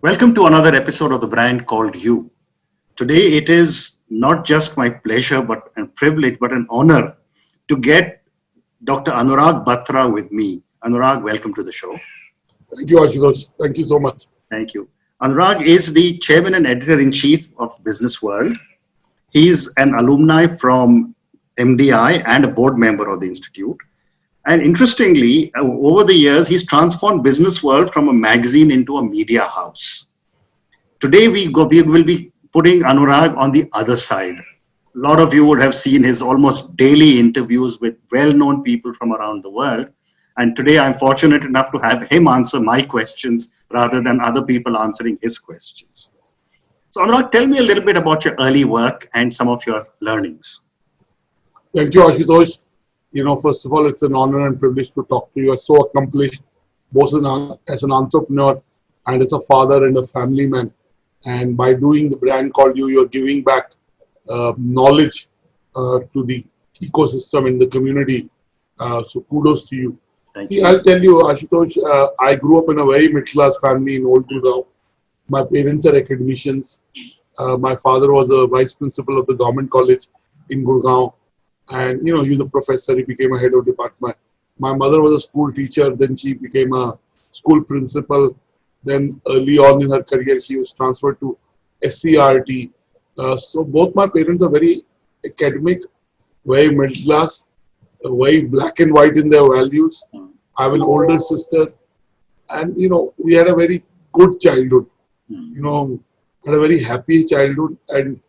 Welcome to another episode of the brand called You. Today, it is not just my pleasure, but a privilege, but an honor to get Dr. Annurag Batra with me. Anurag, welcome to the show. Thank you, Ashutosh. Thank you so much. Thank you. Anurag is the chairman and editor-in-chief of Business World. He is an alumni from MDI and a board member of the institute. And interestingly, over the years, he's transformed Business World from a magazine into a media house. Today, we will be putting Anurag on the other side. A lot of you would have seen his almost daily interviews with well-known people from around the world. And today, I'm fortunate enough to have him answer my questions rather than other people answering his questions. So, Anurag, tell me a little bit about your early work and some of your learnings. Thank you, Ashutosh. First of all, it's an honor and privilege to talk to you. You're so accomplished, both as an entrepreneur and as a father and a family man. And by doing the brand called You, you're giving back knowledge to the ecosystem in the community. So kudos to you. Thank you. I'll tell you, Ashutosh, I grew up in a very middle-class family in Old Gurgaon. My parents are academicians. My father was a vice principal of the government college in Gurgaon. And, he was a professor. He became a head of department. My mother was a school teacher. Then she became a school principal. Then early on in her career, she was transferred to SCRT. So both my parents are very academic, very middle class, very black and white in their values. I have an older sister. And, we had a very good childhood. Had a very happy childhood. And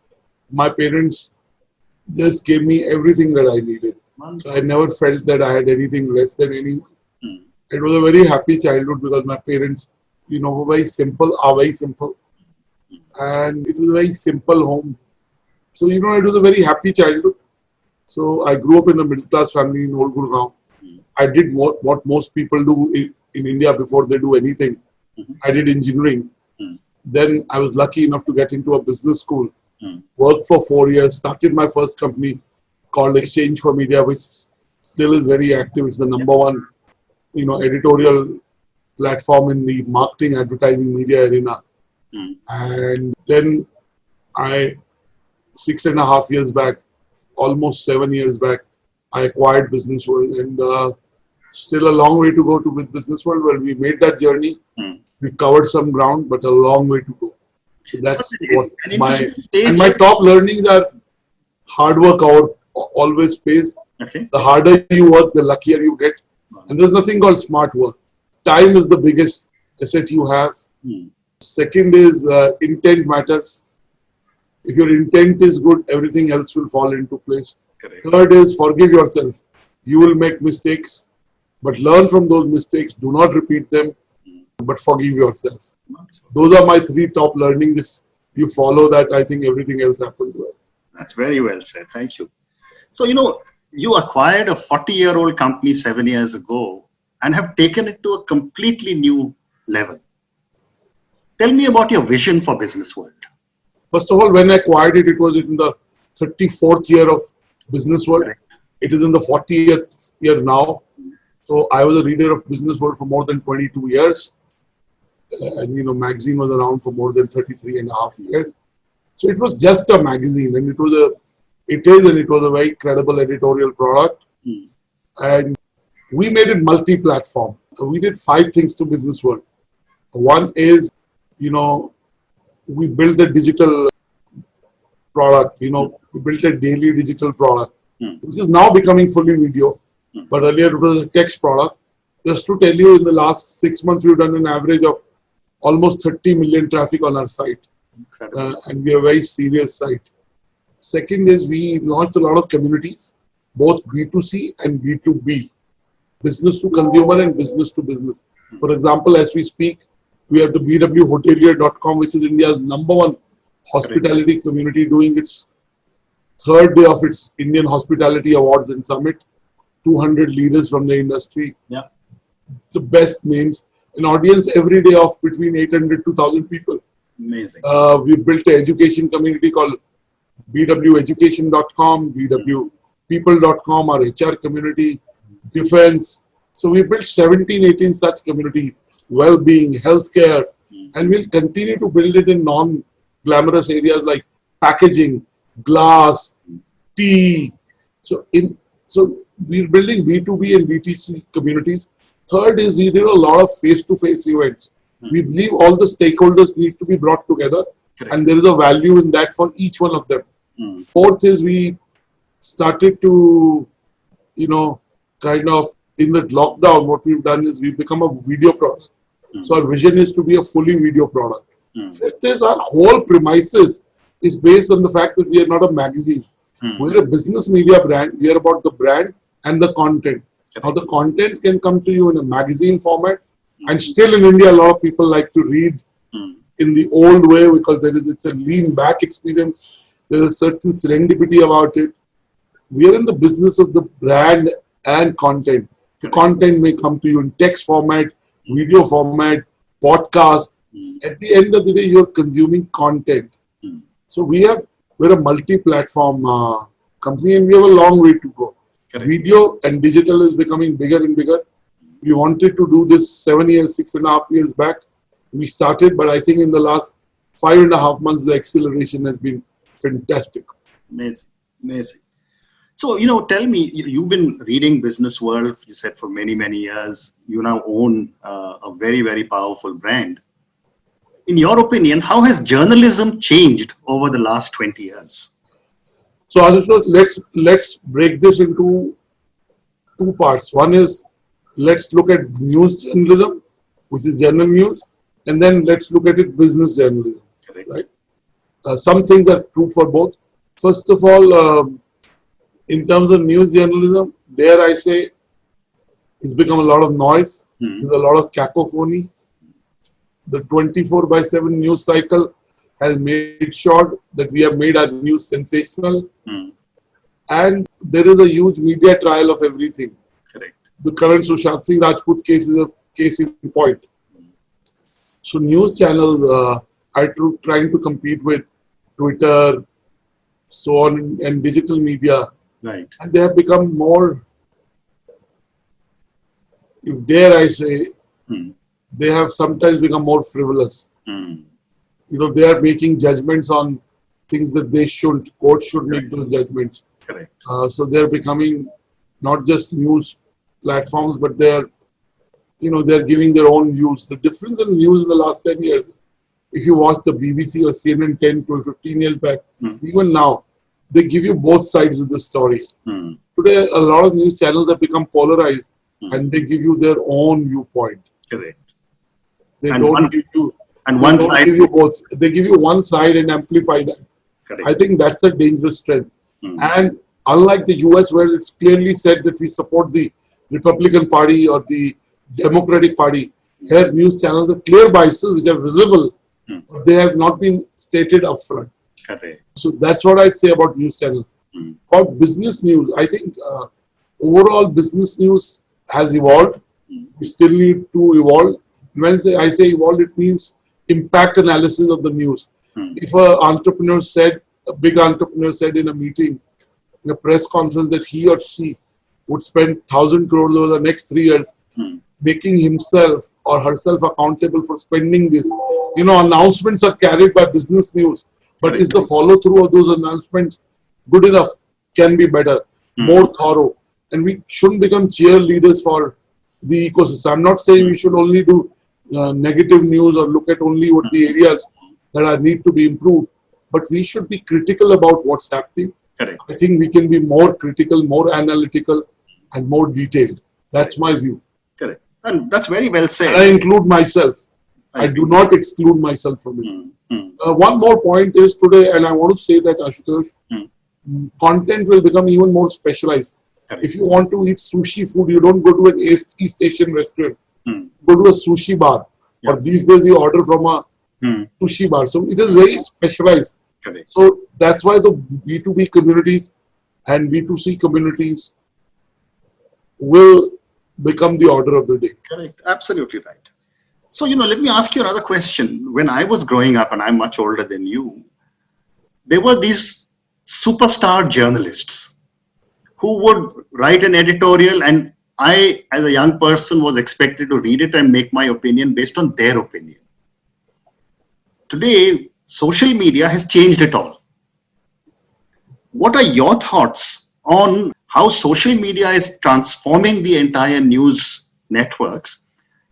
my parents just gave me everything that I needed. So I never felt that I had anything less than anyone. It was a very happy childhood because my parents, were very simple, are very simple. And it was a very simple home. So, it was a very happy childhood. So I grew up in a middle class family in Old Gurgaon. I did what most people do in India before they do anything. I did engineering. Then I was lucky enough to get into a business school. Worked for 4 years, started my first company called Exchange for Media, which still is very active. It's the number one, editorial platform in the marketing, advertising, media arena. And then 6.5 years back, almost 7 years back, I acquired Business World, and still a long way to go to with Business World. Well, we made that journey. We covered some ground, but a long way to go. So that's what my top learnings are. Hard work always pays. Okay. The harder you work, the luckier you get. And there's nothing called smart work. Time is the biggest asset you have. Second is intent matters. If your intent is good, everything else will fall into place. Correct. Third is forgive yourself. You will make mistakes, but learn from those mistakes. Do not repeat them, but forgive yourself. Those are my 3 top learnings. If you follow that, I think everything else happens well. That's very well said. Thank you. So, you acquired a 40-year-old company 7 years ago and have taken it to a completely new level. Tell me about your vision for Business World. First of all, when I acquired it, it was in the 34th year of Business World. Correct. It is in the 40th year now. So I was a reader of Business World for more than 22 years. And, magazine was around for more than 33.5 years. So it was just a magazine, and it was a very credible editorial product. And we made it multi-platform. We did 5 things to Business World. One is, we built a digital product, we built a daily digital product, which is now becoming fully video. But earlier it was a text product. Just to tell you, in the last 6 months, we've done an average of almost 30 million traffic on our site. And we are a very serious site. Second is we launched a lot of communities, both B2C and B2B, business to consumer and business to business. For example, as we speak, we have the BW which is India's #1 hospitality community, doing its 3rd day of its Indian Hospitality Awards and Summit. 200 leaders from the industry. Yeah. The best names. An audience every day of between 800 to 1,000 people. Amazing. We built an education community called BWEducation.com, BWPeople.com, our HR community, defense. So we built 17, 18 such communities, well-being, healthcare, And we'll continue to build it in non-glamorous areas like packaging, glass, tea. So we're building B2B and BTC communities. Third is we do a lot of face-to-face events. We believe all the stakeholders need to be brought together, and there is a value in that for each one of them. Fourth is we started to, kind of in the lockdown, what we've done is we've become a video product. So our vision is to be a fully video product. Fifth is our whole premises is based on the fact that we are not a magazine. We're a business media brand. We are about the brand and the content. Now the content can come to you in a magazine format, and still in India, a lot of people like to read in the old way because it's a lean back experience. There's a certain serendipity about it. We are in the business of the brand and content. The content may come to you in text format, video format, podcast. At the end of the day, you're consuming content. So we're a multi-platform company, and we have a long way to go. Video and digital is becoming bigger and bigger. We wanted to do this 7 years, 6.5 years back. We started, but I think in the last 5.5 months, the acceleration has been fantastic. Amazing. So, tell me, you've been reading Businessworld, you said, for many, many years. You now own a very, very powerful brand. In your opinion, how has journalism changed over the last 20 years? So, Ashutosh, let's break this into two parts. One is, let's look at news journalism, which is general news, and then let's look at it business journalism. Right? Some things are true for both. First of all, in terms of news journalism, dare I say, it's become a lot of noise. There's a lot of cacophony. The 24/7 news cycle has made sure that we have made our news sensational. And there is a huge media trial of everything. Correct. The current Sushant Singh Rajput case is a case in point. So news channels are trying to compete with Twitter, so on, and digital media. Right. And they have become more, if dare I say, they have sometimes become more frivolous. They are making judgments on things that they shouldn't. Courts should make those judgments. Correct. So they're becoming not just news platforms, but they're giving their own views. The difference in news in the last 10 years, if you watch the BBC or CNN 10 to 15 years back, even now, they give you both sides of the story. Today, a lot of news channels have become polarized, and they give you their own viewpoint. Correct. They don't give you both. They give you one side and amplify that. Correct. I think that's a dangerous trend. And unlike the US, where it's clearly said that we support the Republican Party or the Democratic Party, here news channels are clear biases which are visible, but they have not been stated upfront. Correct. So that's what I'd say about news channels. About business news, I think overall business news has evolved. We still need to evolve. When I say evolved, it means impact analysis of the news. If a big entrepreneur said in a meeting, in a press conference, that he or she would spend 1,000 crores over the next 3 years, making himself or herself accountable for spending this. Announcements are carried by business news, but is the follow through of those announcements good enough? Can be better, more thorough. And we shouldn't become cheerleaders for the ecosystem. I'm not saying we should only do negative news or look at only what the areas that need to be improved, but we should be critical about what's happening. Correct. I think we can be more critical, more analytical, and more detailed. That's my view. Correct. And that's very well said. And I include myself. I do not exclude myself from it. One more point is today, and I want to say that, Ashutosh, content will become even more specialized. Correct. If you want to eat sushi food, you don't go to an East Asian restaurant. Go to a sushi bar. Yeah. Or these days you order from a sushi bar. So it is very specialized. Correct. So that's why the B2B communities and B2C communities will become the order of the day. Correct. Absolutely right. So, let me ask you another question. When I was growing up, and I'm much older than you, there were these superstar journalists who would write an editorial, and I, as a young person, was expected to read it and make my opinion based on their opinion. today social media has changed it all. What are your thoughts on how social media is transforming the entire news networks,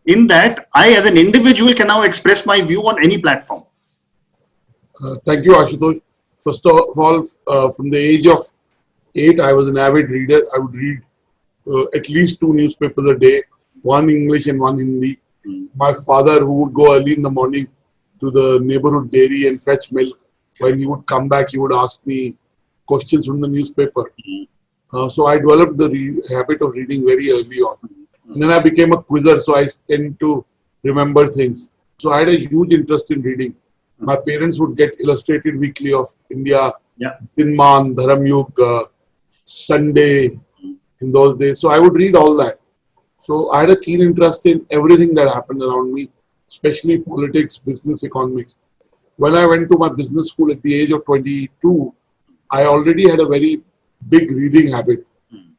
in that I as an individual can now express my view on any platform? Thank you, Ashutosh. First of all, from the age of 8, I was an avid reader. I would read at least 2 newspapers a day, one English and one Hindi. My father, who would go early in the morning to the neighborhood dairy and fetch milk, when he would come back, he would ask me questions from the newspaper. So I developed the habit of reading very early on. And then I became a quizzer, so I tend to remember things. So I had a huge interest in reading. My parents would get Illustrated Weekly of India, Dinman, Dharamyug, Sunday in those days. So I would read all that. So I had a keen interest in everything that happened around me, especially politics, business, economics. When I went to my business school at the age of 22, I already had a very big reading habit.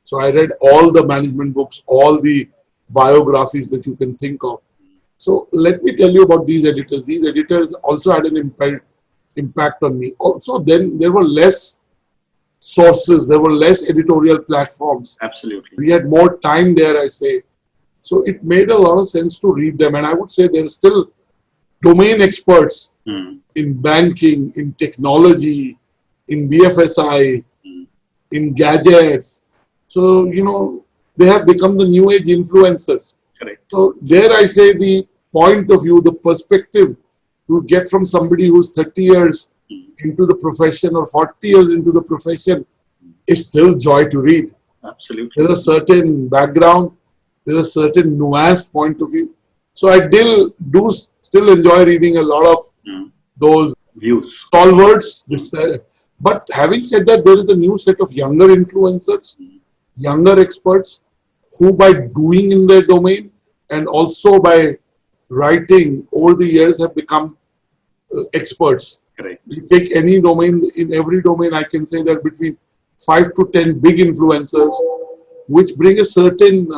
So I read all the management books, all the biographies that you can think of. So let me tell you about these editors. These editors also had an impact on me. Also, then there were less sources, there were less editorial platforms. Absolutely. We had more time there, I say. So it made a lot of sense to read them. And I would say there are still domain experts in banking, in technology, in BFSI, in gadgets. So, you know, they have become the new age influencers. Correct. So there I say the point of view, the perspective you get from somebody who's 30 years into the profession or 40 years into the profession is still joy to read. Absolutely. There's a certain background, there's a certain nuanced point of view. So I do still enjoy reading a lot of those views, stalwarts. But having said that, there is a new set of younger influencers, younger experts, who by doing in their domain and also by writing over the years have become experts. Correct. You take any domain, in every domain I can say that between 5 to 10 big influencers which bring a certain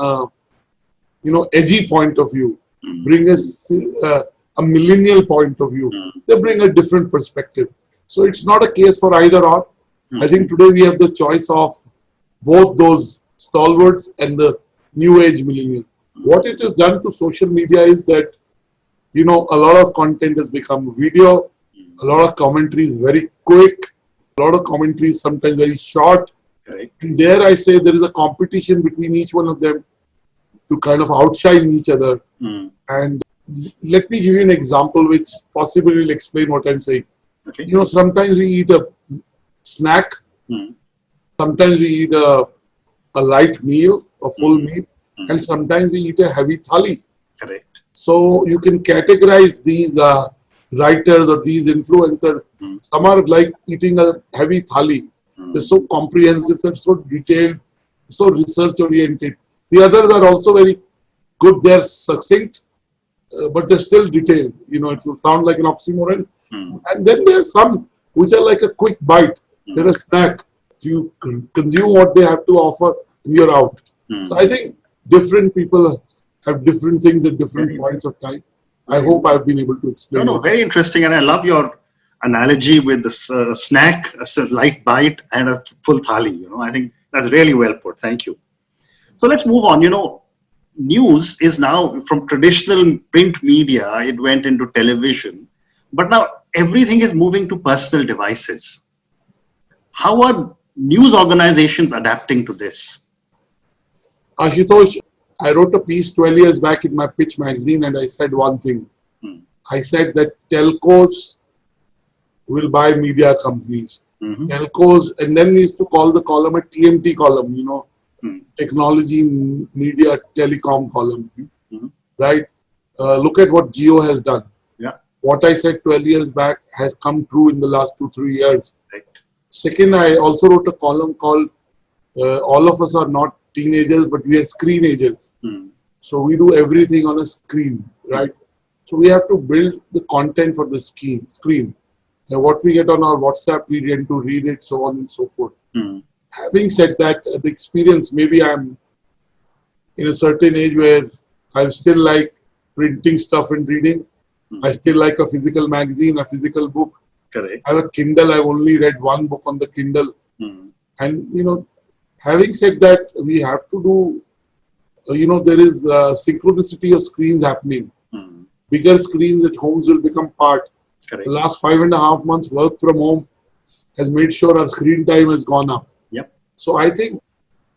edgy point of view, bring a millennial point of view. They bring a different perspective. So it's not a case for either or. I think today we have the choice of both those stalwarts and the new age millennials. What it has done to social media is that, you know, a lot of content has become video, a lot of commentary is very quick, a lot of commentary is sometimes very short. Correct. And there I say there is a competition between each one of them to kind of outshine each other. And let me give you an example which possibly will explain what I'm saying. Okay. You know, sometimes we eat a snack, sometimes we eat a light meal, a full meal, and sometimes we eat a heavy thali. Correct. So you can categorize these writers or these influencers. Some are like eating a heavy thali. They're so comprehensive, they're so detailed, so research oriented. The others are also very good. They're succinct, but they're still detailed. You know, it will sound like an oxymoron. And then there's some which are like a quick bite. They're a snack. You consume what they have to offer and you're out. So I think different people have different things at different points of time. I hope I've been able to explain. No, very interesting. And I love your analogy with the snack, a light bite and a full thali. You know, I think that's really well put. Thank you. So let's move on. You know, news is now from traditional print media, it went into television, but now everything is moving to personal devices. How are news organizations adapting to this? Ashutosh, I wrote a piece 12 years back in my Pitch magazine and I said one thing. I said that telcos will buy media companies. Telcos, and then we used to call the column a TMT column, you know, technology, media, telecom column, right? Look at what Jio has done. What I said 12 years back has come true in the last 2-3 years. Right. Second, I also wrote a column called All of Us Are Not Teenagers, but We Are Screenagers. So we do everything on a screen, right? So we have to build the content for the screen. And what we get on our WhatsApp, we tend to read it, so on and so forth. Having said that, the experience, maybe I'm in a certain age where I'm still like printing stuff and reading. I still like a physical magazine, a physical book. Correct. I have a Kindle. I've only read one book on the Kindle. Mm. And, having said that, we have to do, there is synchronicity of screens happening. Mm. Bigger screens at homes will become part. Correct. The last 5.5 months work from home has made sure our screen time has gone up. Yep. So I think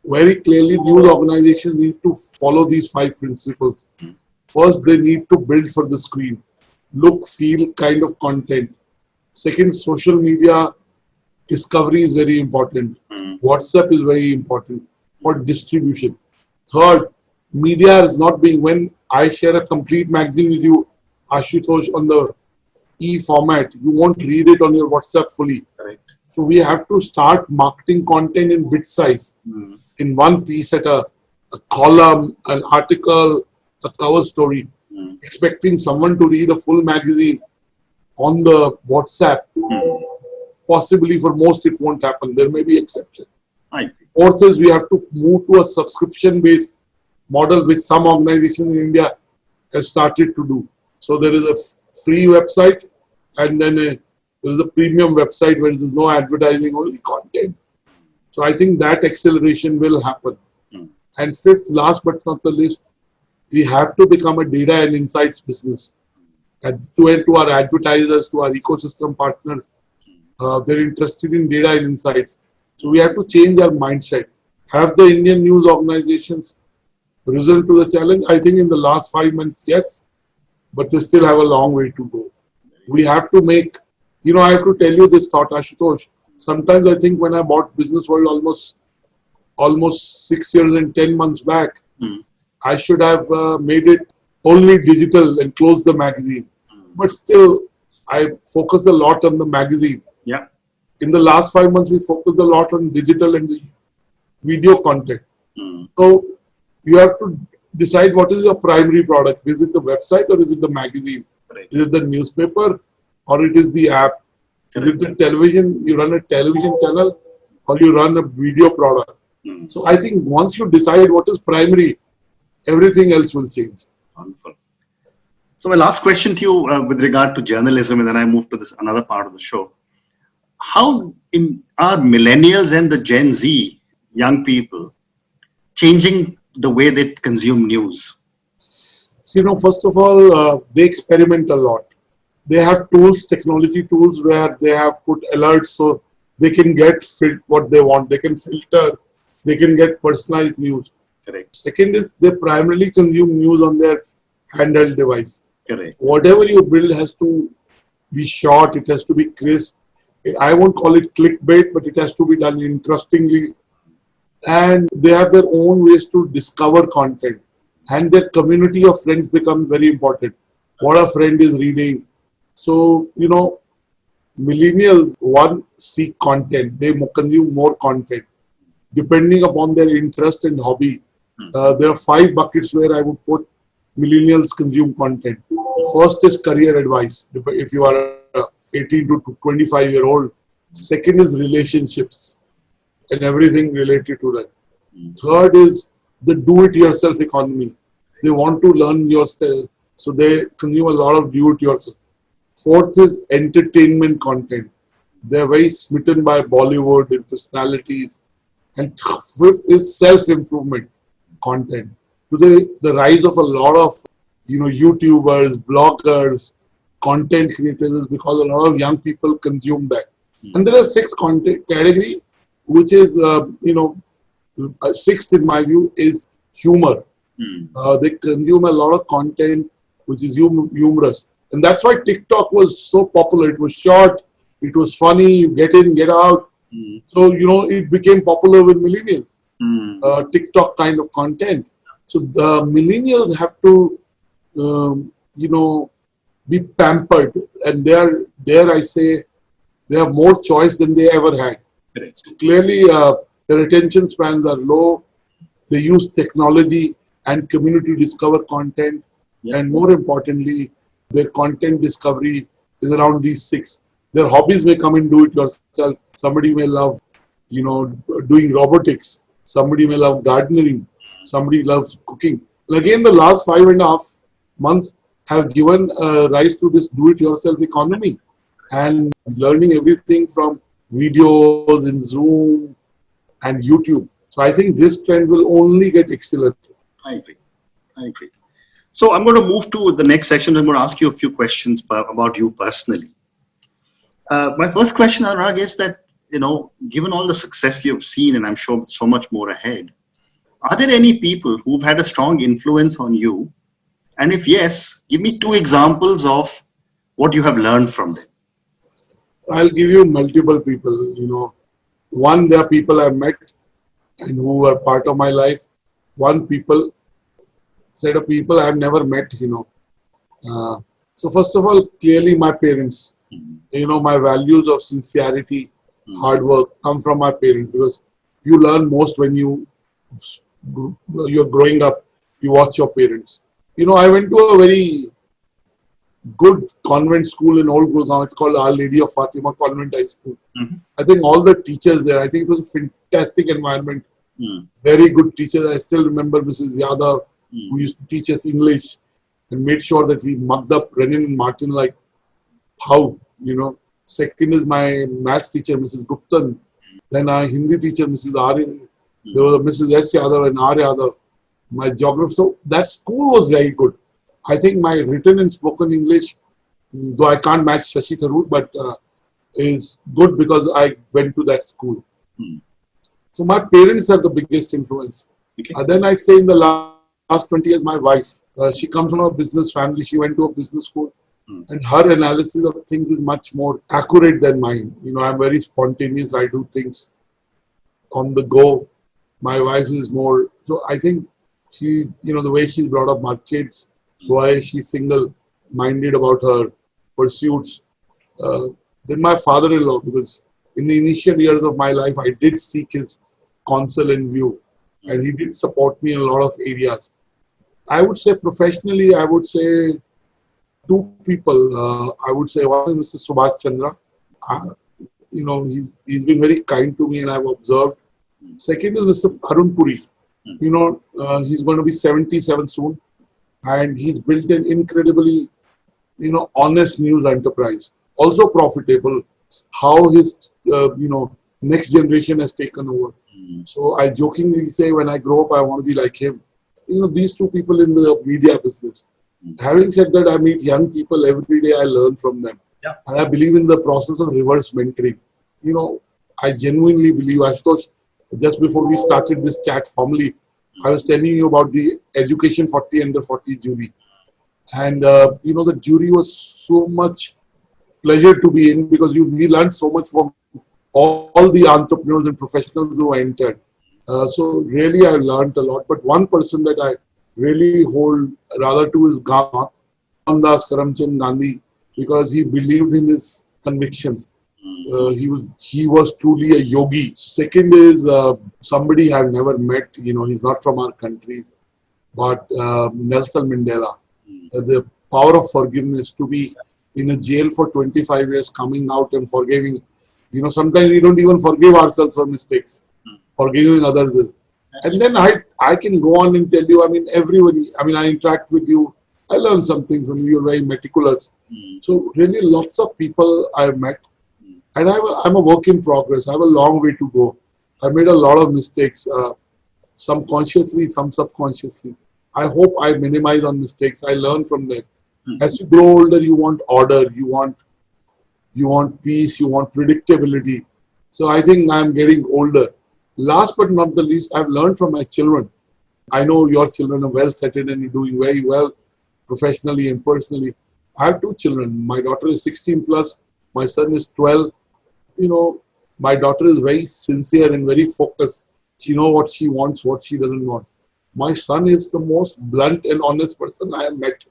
very clearly news organizations need to follow these 5 principles. Mm. First, they need to build for the screen. Look, feel, kind of content. Second, social media discovery is very important. Mm. WhatsApp is very important for distribution. Third, media is not being, when I share a complete magazine with you, Ashutosh, on the e-format, you won't read it on your WhatsApp fully. Correct. So we have to start marketing content in bit size, in one piece at a column, an article, a cover story. Expecting someone to read a full magazine on the WhatsApp, possibly for most it won't happen. There may be exceptions. I agree. Fourth is we have to move to a subscription-based model, which some organizations in India have started to do. So there is a free website, and then there is a premium website where there is no advertising, only content. So I think that acceleration will happen. And fifth, last but not the least, we have to become a data and insights business. And to our advertisers, to our ecosystem partners, they're interested in data and insights. So we have to change our mindset. Have the Indian news organizations risen to the challenge? I think in the last 5 months, yes, but they still have a long way to go. We have to make, I have to tell you this thought, Ashutosh. Sometimes I think when I bought Businessworld almost 6 years and 10 months back, I should have made it only digital and closed the magazine. But still, I focused a lot on the magazine. Yeah. In the last 5 months, we focused a lot on digital and the video content. So you have to decide what is your primary product. Is it the website or is it the magazine? Correct. Is it the newspaper or it is the app? Is it the television? You run a television channel or you run a video product? So I think once you decide what is primary, everything else will change. Wonderful. So my last question to you with regard to journalism, and then I move to this another part of the show. How are millennials and the Gen Z young people changing the way they consume news? So, first of all, they experiment a lot. They have tools, technology tools, where they have put alerts so they can get what they want. They can filter, they can get personalized news. Correct. Second is they primarily consume news on their handheld device. Correct. Whatever you build has to be short, it has to be crisp. I won't call it clickbait, but it has to be done interestingly. And they have their own ways to discover content. And their community of friends becomes very important. What a friend is reading. So, millennials, seek content. They consume more content. Depending upon their interest and hobby. There are 5 buckets where I would put millennials consume content. First is career advice, if you are 18 to 25-year-old. Second is relationships and everything related to that. Third is the do-it-yourself economy. They want to learn yourself, so they consume a lot of do-it-yourself. Fourth is entertainment content. They're very smitten by Bollywood and personalities. And fifth is self-improvement content. Today, the rise of a lot of YouTubers, bloggers, content creators is because a lot of young people consume that. And there are 6 content category, which is sixth in my view is humor. They consume a lot of content which is humorous, and that's why TikTok was so popular. It was short, it was funny. You get in, get out. So it became popular with millennials. TikTok kind of content. So the millennials have to, be pampered, and dare I say, they have more choice than they ever had. So clearly, their attention spans are low. They use technology and community to discover content, and more importantly, their content discovery is around these 6. Their hobbies may come and do it yourself. Somebody may love, doing robotics. Somebody may love gardening. Somebody loves cooking. And again, the last 5.5 months have given rise to this do-it-yourself economy and learning everything from videos in Zoom and YouTube. So I think this trend will only get accelerated. I agree. I agree. So I'm going to move to the next section. I'm going to ask you a few questions about you personally. My first question, Anurag, is that, given all the success you've seen, and I'm sure so much more ahead, are there any people who've had a strong influence on you? And if yes, give me 2 examples of what you have learned from them. I'll give you multiple people. One, there are people I've met and who were part of my life. One set of people I've never met. So first of all, clearly my parents. My values of sincerity, hard work come from my parents, because you learn most when you're growing up. You watch your parents. I went to a very good convent school in Old Gurgaon. It's called Our Lady of Fatima Convent High School. I think all the teachers there, I think it was a fantastic environment. Very good teachers. I still remember Mrs. Yadav, who used to teach us English and made sure that we mugged up Renan and Martin like how. Second is my maths teacher, Mrs. Guptan. Then our Hindi teacher, Mrs. Arya. There was a Mrs. S. Yadav and R. Yadav. My geography. So that school was very good. I think my written and spoken English, though I can't match Shashi Tharoor, but is good because I went to that school. So my parents are the biggest influence. Okay. Then I'd say in the last 20 years, my wife, she comes from a business family. She went to a business school. And her analysis of things is much more accurate than mine. I'm very spontaneous. I do things on the go. My wife is more, so I think she, the way she's brought up my kids, why she's single-minded about her pursuits. Then my father-in-law, because in the initial years of my life, I did seek his counsel and view, and he did support me in a lot of areas. I would say professionally, I would say 2 people. I would say one is Mr. Subhash Chandra. He's been very kind to me and I've observed. Second is Mr. Arun Puri. He's going to be 77 soon, and he's built an incredibly, honest news enterprise. Also profitable. How his, next generation has taken over. So I jokingly say when I grow up, I want to be like him. These 2 people in the media business. Having said that, I meet young people every day. I learn from them. Yeah. And I believe in the process of reverse mentoring. I genuinely believe, Ashutosh, just before we started this chat formally, I was telling you about the Education 40 Under 40 jury. And, the jury was so much pleasure to be in, because we learned so much from all the entrepreneurs and professionals who entered. So really, I learned a lot. But one person that I really hold rather to his Mohandas Karamchand Gandhi, because he believed in his convictions. He was truly a yogi. Second is somebody I've never met. He's not from our country, but Nelson Mandela. The power of forgiveness, to be in a jail for 25 years, coming out and forgiving. Sometimes we don't even forgive ourselves for mistakes. Forgiving others. And then I can go on and tell you, everybody, I interact with you. I learn something from you. You're very meticulous. So really lots of people I've met. And I'm a work in progress. I have a long way to go. I made a lot of mistakes, some consciously, some subconsciously. I hope I minimize on mistakes. I learn from them. As you grow older, you want order, you want peace, you want predictability. So I think I'm getting older. Last but not the least, I've learned from my children. I know your children are well settled and doing very well professionally and personally. I have 2 children. My daughter is 16 plus. My son is 12. My daughter is very sincere and very focused. She knows what she wants, what she doesn't want. My son is the most blunt and honest person I have met.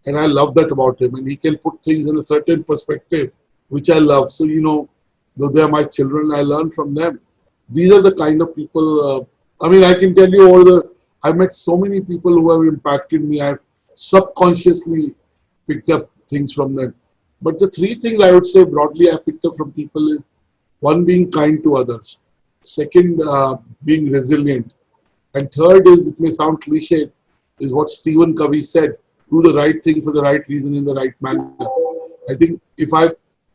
And I love that about him. And he can put things in a certain perspective, which I love. So, though they are my children, I learn from them. These are the kind of people, I can tell you I've met so many people who have impacted me. I've subconsciously picked up things from them. But the 3 things I would say broadly I picked up from people is, one, being kind to others. Second, being resilient. And third is, it may sound cliche, is what Stephen Covey said, do the right thing for the right reason in the right manner. I think if I,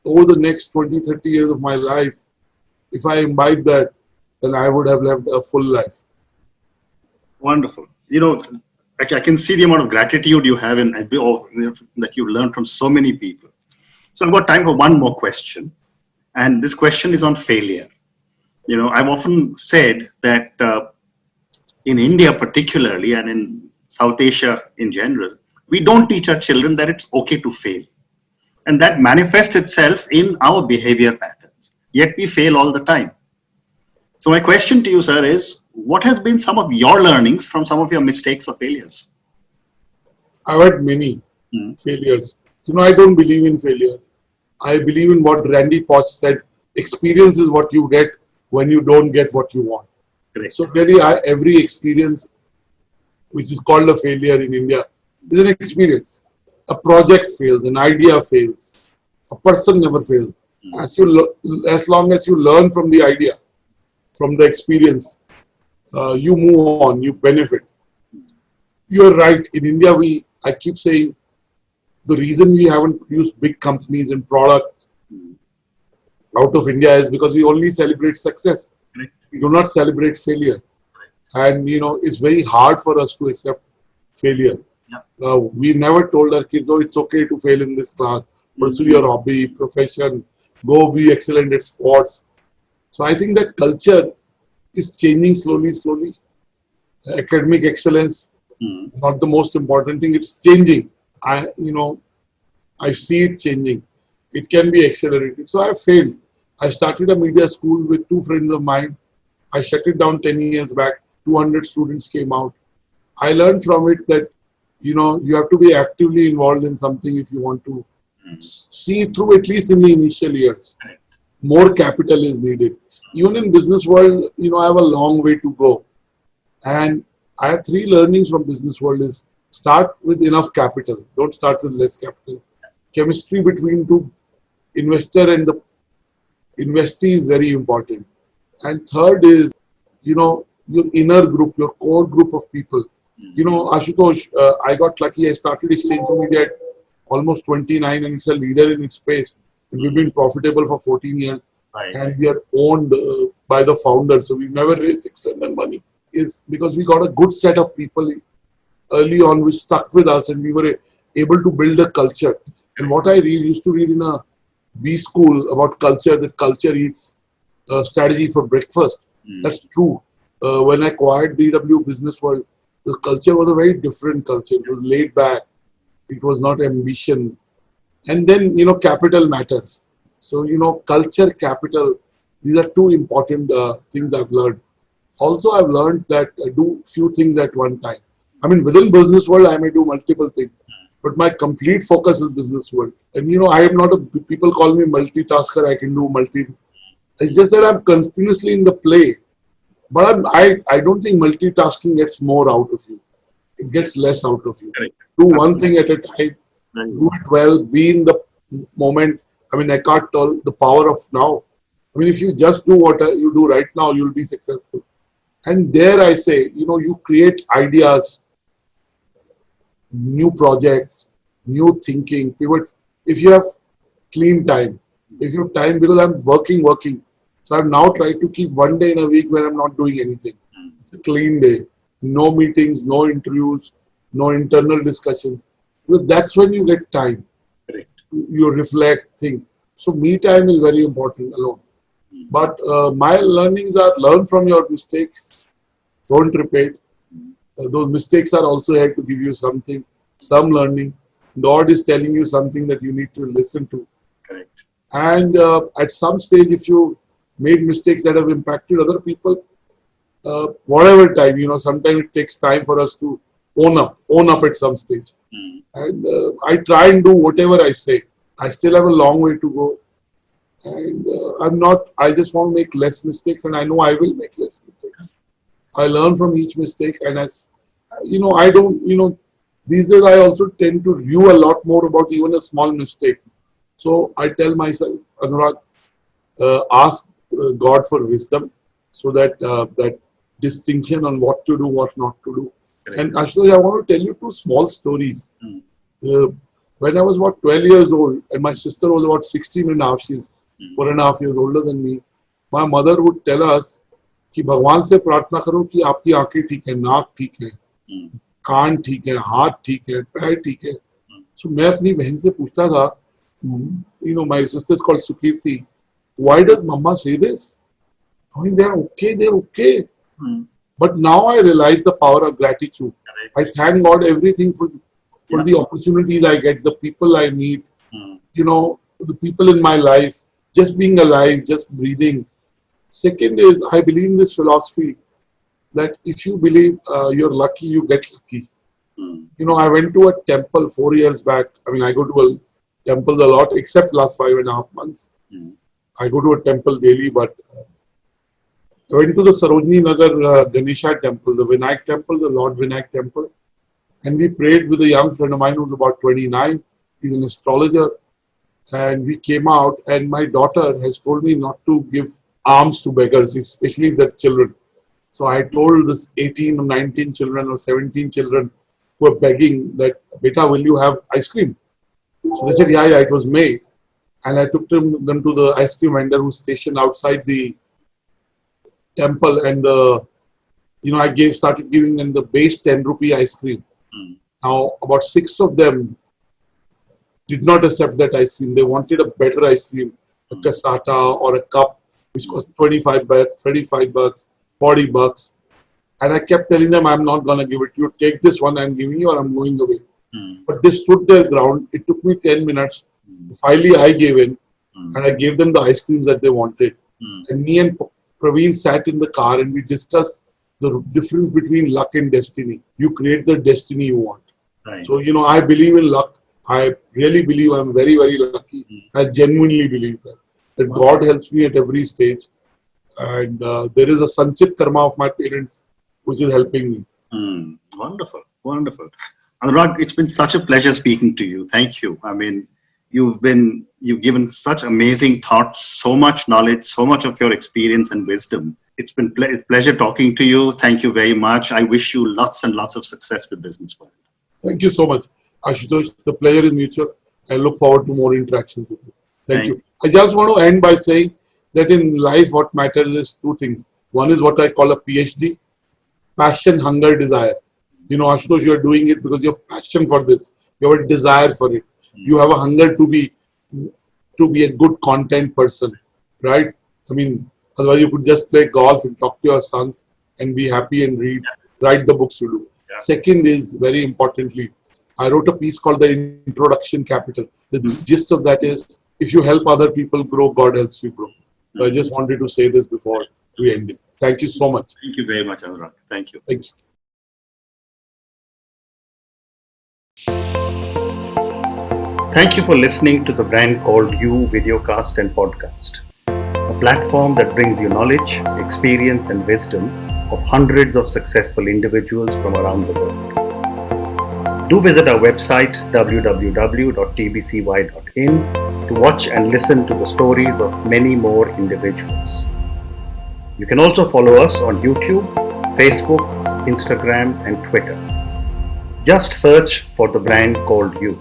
over the next 20, 30 years of my life, if I imbibe that, then I would have lived a full life. Wonderful. I can see the amount of gratitude you have in that you learned from so many people. So I've got time for one more question. And this question is on failure. I've often said that in India particularly, and in South Asia in general, we don't teach our children that it's okay to fail. And that manifests itself in our behavior patterns. Yet we fail all the time. So my question to you, sir, is what has been some of your learnings from some of your mistakes or failures? I've had many failures. I don't believe in failure. I believe in what Randy Pausch said, experience is what you get when you don't get what you want. Correct. So really, every experience, which is called a failure in India, is an experience. A project fails, an idea fails, a person never fails. As long as you learn from the idea, from the experience, you move on, you benefit. You're right. In India, I keep saying, the reason we haven't used big companies and product out of India is because we only celebrate success. We do not celebrate failure. And, it's very hard for us to accept failure. We never told our kids, it's okay to fail in this class. Pursue your hobby, profession, go be excellent at sports. So I think that culture is changing slowly. Academic excellence is not the most important thing. It's changing. I see it changing. It can be accelerated. So I failed. I started a media school with 2 friends of mine. I shut it down 10 years back. 200 students came out. I learned from it that, you have to be actively involved in something if you want to see it through, at least in the initial years. More capital is needed. Even in business world, I have a long way to go. And I have 3 learnings from business world is start with enough capital. Don't start with less capital. Chemistry between the investor and the investee is very important. And third is, your inner group, your core group of people. Ashutosh, I got lucky. I started Exchange for Media at almost 29 and it's a leader in its space. And we've been profitable for 14 years. Right. And we are owned by the founder. So we've never raised external money. Is because we got a good set of people early on which stuck with us and we were able to build a culture. And what I used to read in a B school about culture, that culture eats strategy for breakfast. That's true. When I acquired BW Businessworld, the culture was a very different culture. It was laid back. It was not ambition. And then, capital matters. So, culture, capital, these are 2 important things I've learned. Also, I've learned that I do few things at one time. I mean, within business world, I may do multiple things, but my complete focus is business world. And, I am not people call me multitasker. I can do It's just that I'm continuously in the play. But I don't think multitasking gets more out of you. It gets less out of you. Correct. Do one thing at a time. Do it well. Be in the moment. I mean, Eckhart told the power of now. I mean, if you just do what you do right now, you'll be successful. And dare I say, you create ideas, new projects, new thinking, pivots. If you have clean time, if you have time, because I'm working. So I've now tried to keep one day in a week where I'm not doing anything. It's a clean day. No meetings, no interviews, no internal discussions. Because that's when you get time. Correct. You reflect, think. So me time is very important alone. But my learnings are learn from your mistakes. Don't repeat. Those mistakes are also here to give you something, some learning. God is telling you something that you need to listen to. Correct. And at some stage, if you made mistakes that have impacted other people, whatever time, sometimes it takes time for us to own up at some stage. And I try and do whatever I say. I still have a long way to go. And I just want to make less mistakes, and I know I will make less mistakes. I learn from each mistake, and these days I also tend to review a lot more about even a small mistake. So I tell myself, Annurag, ask God for wisdom, so that that distinction on what to do, what not to do. Correct. And Ashutosh, I want to tell you 2 small stories. When I was about 12 years old and my sister was about 16 and a half, she's 4.5 years older than me, my mother would tell us कि भगवान से प्रार्थना करो कि आपकी आंखें ठीक है, नाक ठीक है, कान ठीक है, हाथ ठीक है, पैर ठीक है. So मैं अपनी बहन से पूछता था, my sister is called Sukirti, why does mama say this? I mean, they're okay. But now I realize the power of gratitude. I thank God everything for the opportunities I get, the people I meet, the people in my life, just being alive, just breathing. Second is, I believe in this philosophy that if you believe you're lucky, you get lucky. I went to a temple 4 years back. I mean, I go to temples a lot, except last 5.5 months. I go to a temple daily, but I went to the Sarojini Nagar Ganesha temple, the Vinayak temple, the Lord Vinayak temple. And we prayed with a young friend of mine who's about 29. He's an astrologer. And we came out, and my daughter has told me not to give alms to beggars, especially their children. So I told this 18 or 19 children or 17 children who are begging that, Beta, will you have ice cream? So they said, yeah, it was May. And I took them to the ice cream vendor who's stationed outside the temple, and I started giving them the base 10 rupee ice cream. Now about 6 of them did not accept that ice cream. They wanted a better ice cream, a cassata or a cup which cost 25 bucks, 35 bucks, 40 bucks. And I kept telling them, I'm not going to give it to you. Take this one I'm giving you or I'm going away. But they stood their ground. It took me 10 minutes. Finally, I gave in and I gave them the ice creams that they wanted. And me and Praveen sat in the car and we discussed the difference between luck and destiny. You create the destiny you want. Right. So, I believe in luck. I really believe I'm very, very lucky. I genuinely believe that God helps me at every stage. And there is a Sanchit Karma of my parents which is helping me. Wonderful. Annurag, it's been such a pleasure speaking to you. Thank you. I mean, you've given such amazing thoughts, so much knowledge, so much of your experience and wisdom. It's been a pleasure talking to you. Thank you very much. I wish you lots and lots of success with Businessworld. Thank you so much, Ashutosh. The pleasure is mutual. I look forward to more interactions with you. Thank you. I just want to end by saying that in life, what matters is 2 things. One is what I call a PhD, passion, hunger, desire. Ashutosh, you are doing it because you have passion for this. You have a desire for it. You have a hunger to be a good content person, right? I mean, otherwise you could just play golf and talk to your sons and be happy and write the books you do. Yeah. Second is, very importantly, I wrote a piece called The Introduction Capital. The gist of that is, if you help other people grow, God helps you grow. So I just wanted to say this before we end it. Thank you so much. Thank you very much, Annurag. Thank you. Thank you. Thank you for listening to the Brand Called You videocast and podcast, a platform that brings you knowledge, experience and wisdom of hundreds of successful individuals from around the world. Do visit our website www.tbcy.in to watch and listen to the stories of many more individuals. You can also follow us on YouTube, Facebook, Instagram and Twitter. Just search for the Brand Called You.